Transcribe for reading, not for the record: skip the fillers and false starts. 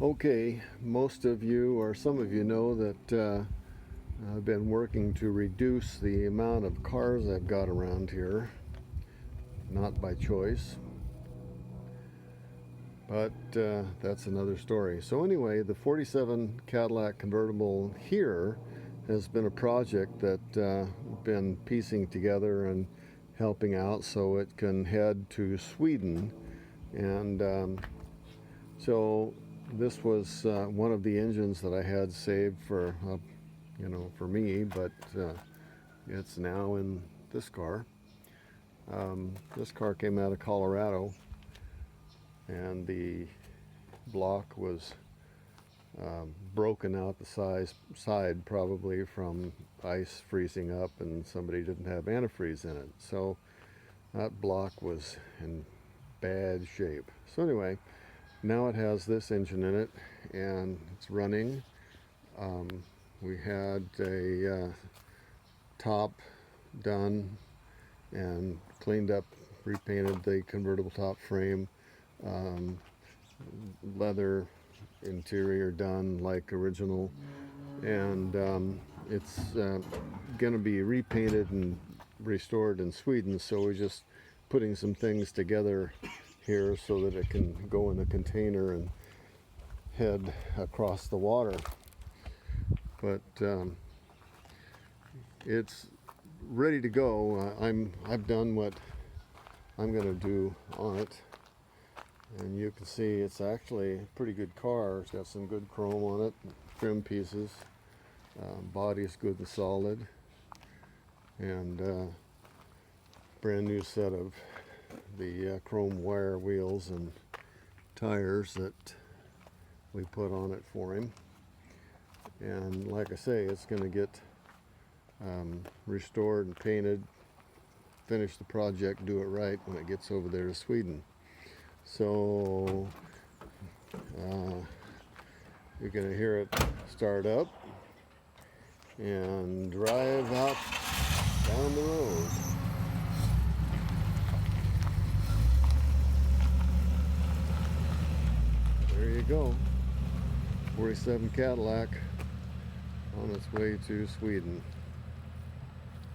Okay, most of you or some of you know that I've been working to reduce the amount of cars I've got around here, not by choice, but that's another story. So anyway, the 47 Cadillac convertible here has been a project that I've been piecing together and helping out so it can head to Sweden. And so this was one of the engines that I had saved for, for me, but it's now in this car. This car came out of Colorado, and the block was broken out the side probably from ice freezing up, and somebody didn't have antifreeze in it. So that block was in bad shape. So anyway, now it has this engine in it and it's running. We had a top done and cleaned up, repainted the convertible top frame, leather interior done like original, and it's going to be repainted and restored in Sweden. So we're just putting some things together here so that it can go in a container and head across the water. But it's ready to go. I've done what I'm going to do on it, and you can see it's actually a pretty good car. It's got some good chrome on it, trim pieces, body's good and solid, and brand new set of the chrome wire wheels and tires that we put on it for him. And like I say, it's going to get restored and painted, finish the project, do it right when it gets over there to Sweden. So you're going to hear it start up and drive out down the road. There you go, 47 Cadillac on its way to Sweden.